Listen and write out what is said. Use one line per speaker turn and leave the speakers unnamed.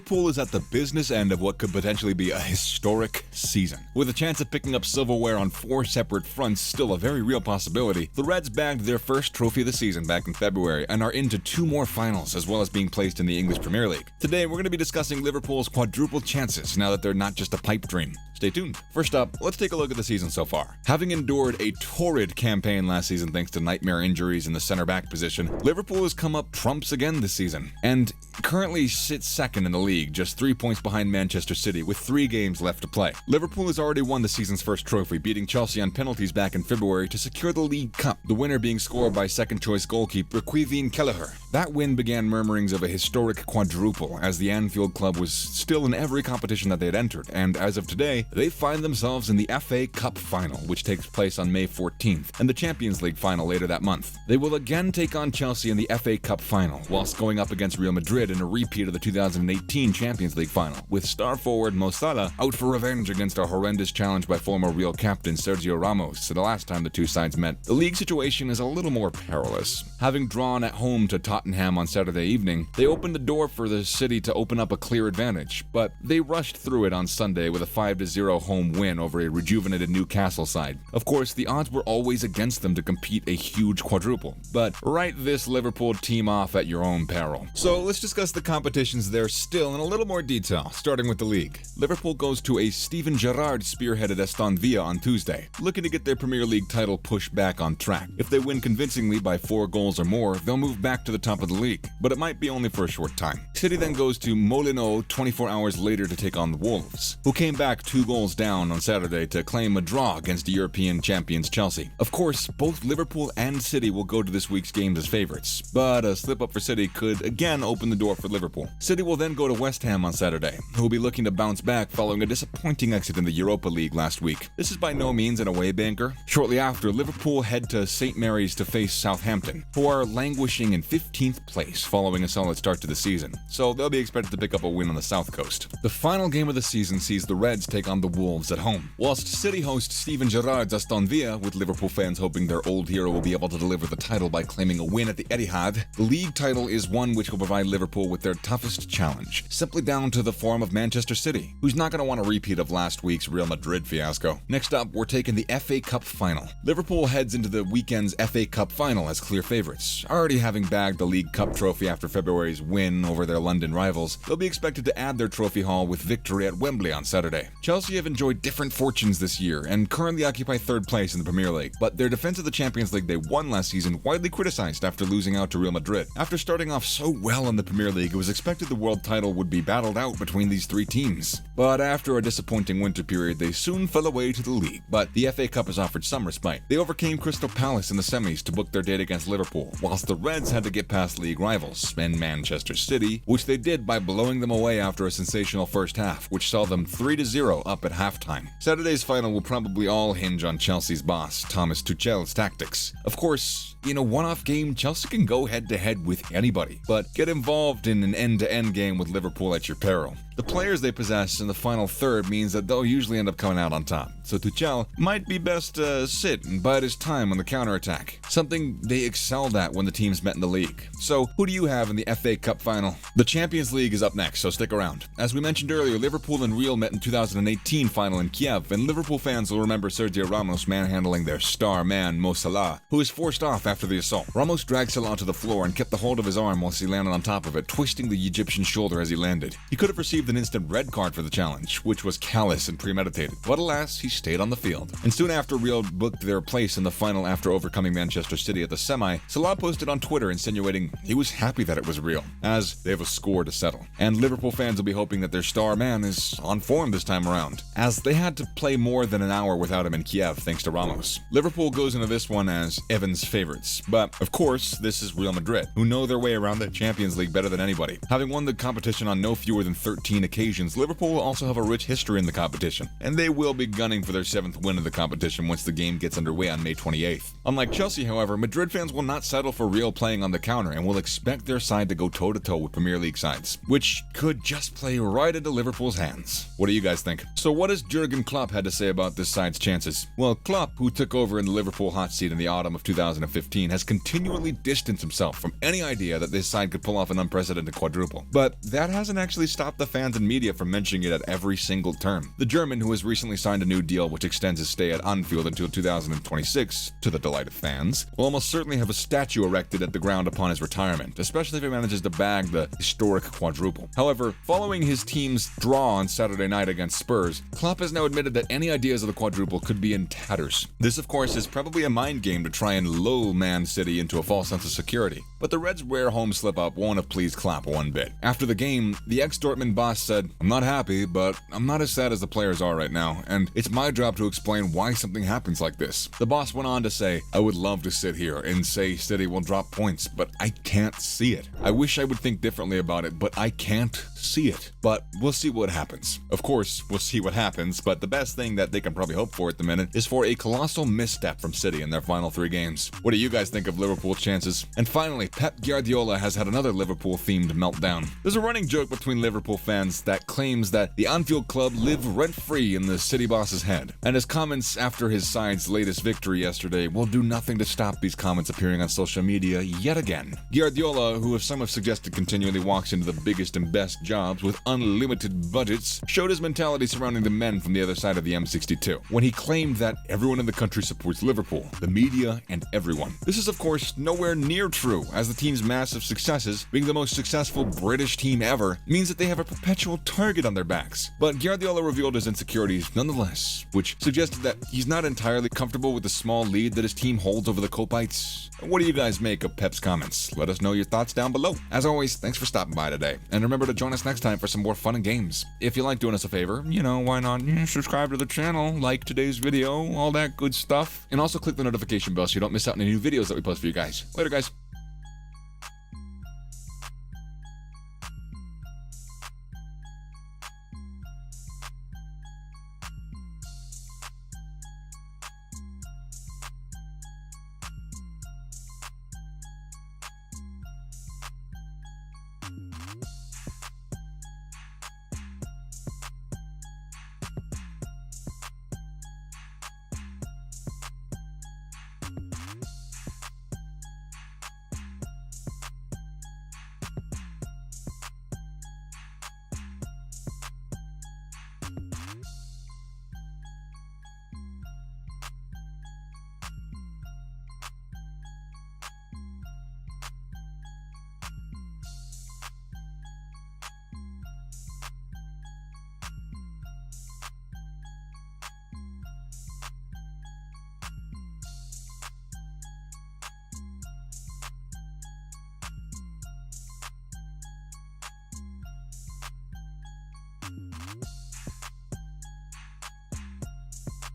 Liverpool is at the business end of what could potentially be a historic season. With a chance of picking up silverware on 4 separate fronts still a very real possibility, the Reds bagged their first trophy of the season back in February and are into 2 more finals, as well as being placed in the English Premier League. Today, we're going to be discussing Liverpool's quadruple chances now that they're not just a pipe dream. Stay tuned. First up, let's take a look at the season so far. Having endured a torrid campaign last season thanks to nightmare injuries in the center-back position, Liverpool has come up trumps again this season, and currently sits second in the league, just 3 points behind Manchester City, with 3 games left to play. Liverpool has already won the season's first trophy, beating Chelsea on penalties back in February to secure the League Cup, the winner being scored by second-choice goalkeeper Quadruple Kelleher. That win began murmurings of a historic quadruple, as the Anfield club was still in every competition that they had entered, and as of today, they find themselves in the FA Cup final, which takes place on May 14th, and the Champions League final later that month. They will again take on Chelsea in the FA Cup final, whilst going up against Real Madrid in a repeat of the 2018 Champions League final, with star forward Mo Salah out for revenge against a horrendous challenge by former Real captain Sergio Ramos the last time the two sides met. The league situation is a little more perilous. Having drawn at home to Tottenham on Saturday evening, they opened the door for the City to open up a clear advantage, but they rushed through it on Sunday with a 5-0 home win over a rejuvenated Newcastle side. Of course, the odds were always against them to compete a huge quadruple, but write this Liverpool team off at your own peril. So let's discuss the competitions there still in a little more detail, starting with the league. Liverpool goes to a Steven Gerrard spearheaded Aston Villa on Tuesday, looking to get their Premier League title pushed back on track. If they win convincingly by 4 goals or more, they'll move back to the top of the league, but it might be only for a short time. City then goes to Molineux 24 hours later to take on the Wolves, who came back 2 goals down on Saturday to claim a draw against the European champions Chelsea. Of course, both Liverpool and City will go to this week's games as favorites, but a slip-up for City could again open the door for Liverpool. City will then go to West Ham on Saturday, who will be looking to bounce back following a disappointing exit in the Europa League last week. This is by no means an away banker. Shortly after, Liverpool head to St. Mary's to face Southampton, who are languishing in 15th place following a solid start to the season, so they'll be expected to pick up a win on the South Coast. The final game of the season sees the Reds take on the Wolves at home. Whilst City hosts Steven Gerrard's Aston Villa, with Liverpool fans hoping their old hero will be able to deliver the title by claiming a win at the Etihad, the league title is one which will provide Liverpool with their toughest challenge, simply down to the form of Manchester City, who's not going to want a repeat of last week's Real Madrid fiasco. Next up, we're taking the FA Cup final. Liverpool heads into the weekend's FA Cup final as clear favourites. Already having bagged the League Cup trophy after February's win over their London rivals, they'll be expected to add their trophy haul with victory at Wembley on Saturday. Chelsea have enjoyed different fortunes this year and currently occupy 3rd place in the Premier League, but their defense of the Champions League they won last season widely criticized after losing out to Real Madrid. After starting off so well in the Premier League, it was expected the world title would be battled out between these 3 teams. But after a disappointing winter period, they soon fell away to the league, but the FA Cup has offered some respite. They overcame Crystal Palace in the semis to book their date against Liverpool, whilst the Reds had to get past league rivals and Manchester City, which they did by blowing them away after a sensational first half, which saw them 3-0 up at halftime. Saturday's final will probably all hinge on Chelsea's boss, Thomas Tuchel's tactics. Of course, in a one-off game, Chelsea can go head-to-head with anybody, but get involved in an end-to-end game with Liverpool at your peril. The players they possess in the final third means that they'll usually end up coming out on top, so Tuchel might be best to sit and bide his time on the counterattack, something they excelled at when the teams met in the league. So, who do you have in the FA Cup final? The Champions League is up next, so stick around. As we mentioned earlier, Liverpool and Real met in 2018 final in Kiev, and Liverpool fans will remember Sergio Ramos manhandling their star man Mo Salah, who was forced off after the assault. Ramos dragged Salah to the floor and kept the hold of his arm whilst he landed on top of it, twisting the Egyptian shoulder as he landed. He could have received an instant red card for the challenge, which was callous and premeditated, but alas, he stayed on the field. And soon after Real booked their place in the final after overcoming Manchester City at the semi, Salah posted on Twitter insinuating he was happy that it was real, as they have a score to settle. And Liverpool fans will be hoping that their star man is on form this time around, as they had to play more than an hour without him in Kiev thanks to Ramos. Liverpool goes into this one as Evans' favorites, but of course, this is Real Madrid, who know their way around the Champions League better than anybody. Having won the competition on no fewer than 13 occasions, Liverpool will also have a rich history in the competition, and they will be gunning for their 7th win of the competition once the game gets underway on May 28th. Unlike Chelsea, however, Madrid fans will not settle for Real playing on the counter and will expect their side to go toe-to-toe with Premier League sides, which could just play right into Liverpool's hands. What do you guys think? So what has Jurgen Klopp had to say about this side's chances? Well, Klopp, who took over in the Liverpool hot seat in the autumn of 2015, has continually distanced himself from any idea that this side could pull off an unprecedented quadruple. But that hasn't actually stopped the fans and media from mentioning it at every single turn. The German, who has recently signed a new deal which extends his stay at Anfield until 2026, to the delight of fans, will almost certainly have a statue erected at the ground upon his retirement, especially if he manages to bag the historic quadruple. However, following his team's draw on Saturday night against Spurs, Klopp has now admitted that any ideas of the quadruple could be in tatters. This, of course, is probably a mind game to try and lull Man City into a false sense of security. But the Reds' rare home slip-up won't have pleased Klopp one bit. After the game, the ex-Dortmund boss said, "I'm not happy, but I'm not as sad as the players are right now, and it's my job to explain why something happens like this." The boss went on to say, "I would love to sit here and say City will drop points, but I can't see it. I wish I would think differently about it, but I can't see it. But we'll see what happens." Of course, we'll see what happens, but the best thing that they can probably hope for at the minute is for a colossal misstep from City in their final 3 games. What do you guys think of Liverpool's chances? And finally, Pep Guardiola has had another Liverpool-themed meltdown. There's a running joke between Liverpool fans that claims that the Anfield club live rent-free in the City boss's head, and his comments after his side's latest victory yesterday will do nothing to stop these comments appearing on social media yet again. Guardiola, who some have suggested continually walks into the biggest and best jobs with unlimited budgets, showed his mentality surrounding the men from the other side of the M62, when he claimed that everyone in the country supports Liverpool, the media, and everyone. This is, of course, nowhere near true, as the team's massive successes, being the most successful British team ever, means that they have a perpetual target on their backs. But Guardiola revealed his insecurities nonetheless, which suggested that he's not entirely comfortable with the small lead that his team holds over the Copites. What do you guys make of Pep's comments? Let us know your thoughts down below. As always, thanks for stopping by today, and remember to join us next time for some more fun and games. If you like doing us a favor, why not subscribe to the channel, like today's video, all that good stuff, and also click the notification bell so you don't miss out on any new videos that we post for you guys. Later, guys.